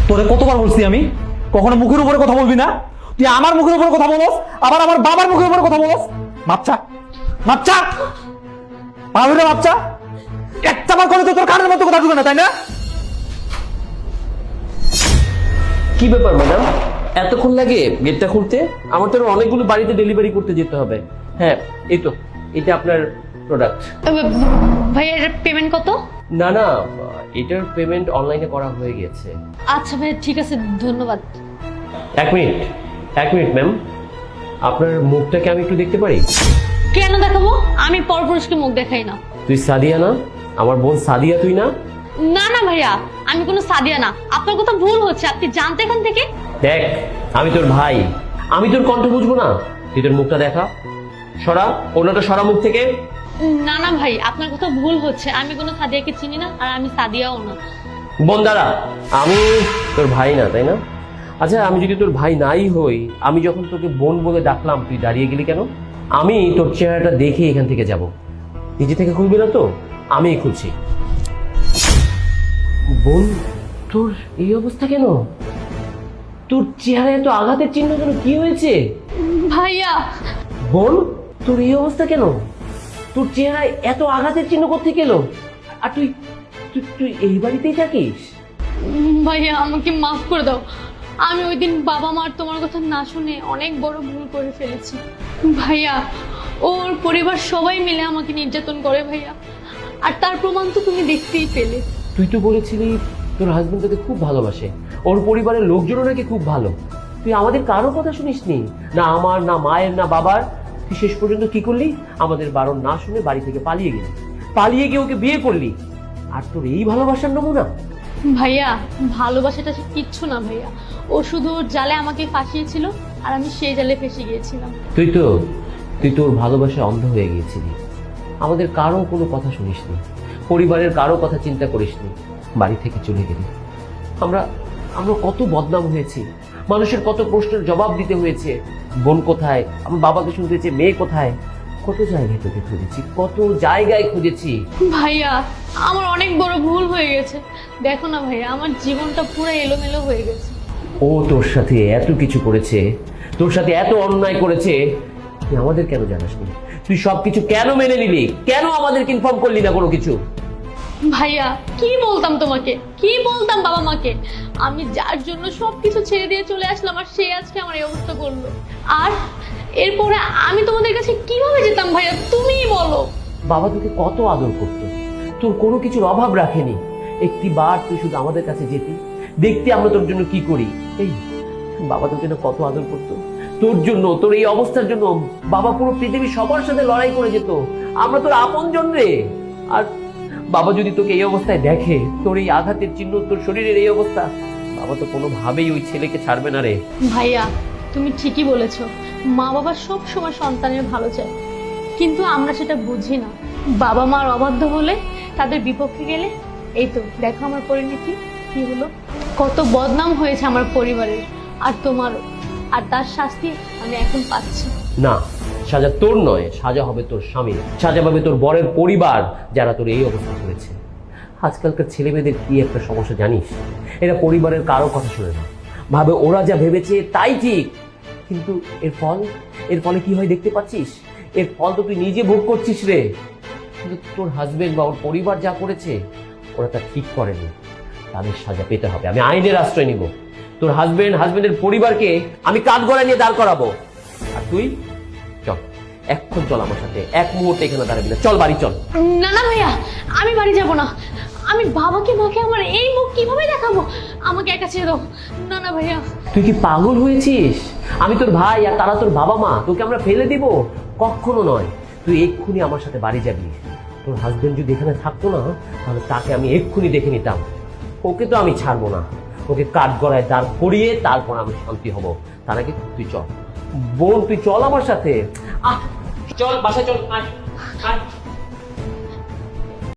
তোরে কতবার বলছি আমি কখনো মুখের উপরে কথা বলবি না। তুই আমার মুখের উপরে কথা বলস, আবার আমার বাবার মুখের উপরে কথা বলস। বাচ্চা বাচ্চা পাগল বাচ্চা, একটা বার করে তো তোর কানের মতো কথা ঢুকে না, তাই না? কি ব্যাপার ম্যাডাম, এতক্ষণ লাগে গেটটা খুলতে? আমার তো অনেকগুলো বাড়িতে ডেলিভারি করতে যেতে হবে। হ্যাঁ, এই তো, এটা আপনার প্রোডাক্ট। ভাইয়া এর পেমেন্ট কত? না না, এটার পেমেন্ট অনলাইনে করা হয়ে গেছে। আচ্ছা ভাইয়া ঠিক আছে, ধন্যবাদ। এক মিনিট ম্যাম, আপনার মুখটাকে আমি একটু দেখতে পারি? কেন দেখাবো? আমি পরপুরুষকে মুখ দেখাই না। তুই সাদিয়া না? আমার বোন সাদিয়া তুই না? না না ভাইয়া, আমি কোনো সাদিয়া না। আপনার কথা ভুল হচ্ছে, আপনি জানতে এখান থেকে। দেখ, আমি তোর ভাই, আমি তোর কণ্ঠ বুঝবো না? তুই তোর মুখটা দেখা, সরা ওনাটা, সরা মুখ থেকে। না না ভাই, আপনার কথা ভুল হচ্ছে। আমি কোনো সাদিয়াকে চিনি না, আর আমি সাদিয়াও না। বোন দাঁড়া, আমি তোর ভাই না, তাই না? আচ্ছা, আমি যদি তোর ভাই নাই হই, আমি যখন তোকে বোন বলে ডাকলাম তুই দাঁড়িয়ে গেলি কেন? আমি তোর চেহারাটা দেখে এখান থেকে যাব। নিজে থেকে খুলবি না তো? আমি খুলছি। বোন, তোর এই অবস্থা কেন? তোর চেহারায় এত আঘাতের চিহ্ন কেন? কি হয়েছে? ভাইয়া বোন, তোর এই অবস্থা কেন? তোর চেহারায় এত আঘাতের চিহ্ন কোত্থেকে এলো? আর তুই তুই তুই এই বাড়িতেই থাকিস? ভাইয়া আমাকে মাফ করে দাও। আমি ওই দিন বাবা মার তোমার কথা না শুনে অনেক বড় ভুল করে ফেলেছি ভাইয়া। ওর পরিবার সবাই মিলে আমাকে নির্যাতন করে ভাইয়া, আর তার প্রমাণ তো তুমি দেখতেই পেলে। তুই তো বলেছিলি তোর হাজবেন্ড তোকে খুব ভালোবাসে, ওর পরিবারের লোকজনও নাকি খুব ভালো। তুই আমাদের কারো কথা শুনিসনি, না আমার, না মায়ের, না বাবার। তুই শেষ পর্যন্ত কি করলি? আমাদের বারণ না শুনে বাড়ি থেকে পালিয়ে গেলি, পালিয়ে গিয়ে ওকে বিয়ে করলি। আর তোর এই ভালোবাসার নমুনা? ভাইয়া ভালোবাসাটা কিচ্ছু না ভাইয়া, ও শুধু ওর জালে আমাকে ফাঁসিয়েছিল, আর আমি সেই জালে ফেসে গিয়েছিলাম। তুই তোর ভালোবাসায় অন্ধ হয়ে গিয়েছিলি। আমাদের কারো কোনো কথা শুনিসনি, পরিবারের কারো কথা চিন্তা করিসনি, বাড়ি থেকে চলে গেলি। আমরা আমরা কত বদনাম হয়েছি, মানুষের কত প্রশ্নের জবাব দিতে হয়েছে। বোন কোথায়, আমার বাবাকে শুনতে হয়েছে মেয়ে কোথায়। কত জায়গায় তোকে খুঁজেছি, কত জায়গায় খুঁজেছি। ভাইয়া আমার অনেক বড় ভুল হয়ে গেছে। দেখো না ভাইয়া, আমার জীবনটা পুরো এলোমেলো হয়ে গেছে। ও তোর সাথে এত কিছু করেছে, তোর সাথে এত অন্যায় করেছে, তুই আমাদের কেন জানাসনি? তুই সবকিছু কেন মেনে নিলি? কেন আমাদেরকে ইনফর্ম করলি না কোনো কিছু? ভাইয়া কি বলতাম তোমাকে, কি বলতাম বাবা মাকে? আমি যার জন্য সবকিছু ছেড়ে দিয়ে চলে আসলাম, আর সে আজকে আমার এই অবস্থা করলো। আর এরপরে আমি তোমাদের কাছে কিভাবে যেতাম ভাইয়া, তুমিই বলো। বাবা তোকে কত আদর করতো, তোর কোনো কিছুর অভাব রাখেনি। একটি বার তুই শুধু আমাদের কাছে যেতি, দেখতে আমরা তোর জন্য কি করি। এই বাবা তোকে না কত আদর করতো, তোর জন্য, তোর এই অবস্থার জন্য বাবা পুরো পৃথিবী সবার সাথে লড়াই করে যেত। আমরা তোর আপনজন রে। আর বাবা যদি তোকে এই অবস্থায় দেখে, তোর এই আঘাতের চিহ্ন, তোর শরীরের এই অবস্থা, বাবা তো কোনোভাবেই ওই ছেলেকে ছাড়বে না রে। ভাইয়া তুমি ঠিকই বলেছো, মা বাবা সব সময় সন্তানের ভালো চায়, কিন্তু আমরা সেটা বুঝি না। বাবা মার অবাধ্য হলে, তাদের বিপক্ষে গেলে, এই তো দেখো আমার পরিণতি কি হলো। কত বদনাম হয়েছে আমার পরিবারের, আর তোমারও। আর তার শাস্তি আমি এখন পাচ্ছি। না, সাজা তোর নয়, সাজা হবে তোর স্বামী, সাজা পাবে তোর বরের পরিবার, যারা তোর এই অবস্থা করেছে। আজকালকার ছেলে মেয়েদের কি একটা সমস্যা জানিস? এরা পরিবারের কারো কথা শুনে না, ভাবে ওরা যা ভেবেছে তাই ঠিক। কিন্তু এর ফলে কি হয় দেখতে পাচ্ছিস? এর ফল তো তুই নিজে ভোগ করছিস রে। কিন্তু তোর হাজবেন্ড বা ওর পরিবার যা করেছে, ওরা তা ঠিক করেনি। তাদের সাজা পেতে হবে। আমি আইনের আশ্রয় নিব। তোর হাজবেন্ডের পরিবারকে আমি কাঠগড়ায় নিয়ে দাঁড় করাবো। আর তুই চল, এখন চল আমার সাথে, এক মুহূর্তে এখানে দাঁড়াবি না, চল বাড়ি চল। না না ভাইয়া, আমি বাড়ি যাব না। আমি বাবাকে মাকে আমার এই মুখ কিভাবে দেখাবো? আমাকে একা ছেড়ে দাও। না না ভাইয়া। তুই কি পাগল হয়েছিস? আমি তোর ভাই, আর তারা তোর বাবা মা, তোকে আমরা ফেলে দিব? কখনো নয়। তুই এক্ষুনি আমার সাথে বাড়ি যাবি। তোর হাজবেন্ড যদি এখানে থাকতো না, তাহলে তাকে আমি এক্ষুনি দেখে নিতাম। ওকে তো আমি ছাড়বো না, ওকে কাঠগড়ায় দাঁড় করিয়ে তারপর আমি শান্তি হব। তার আগে তুই চল বোন, তুই চল আমার সাথে। চল বাসায় চল, আয় আয়।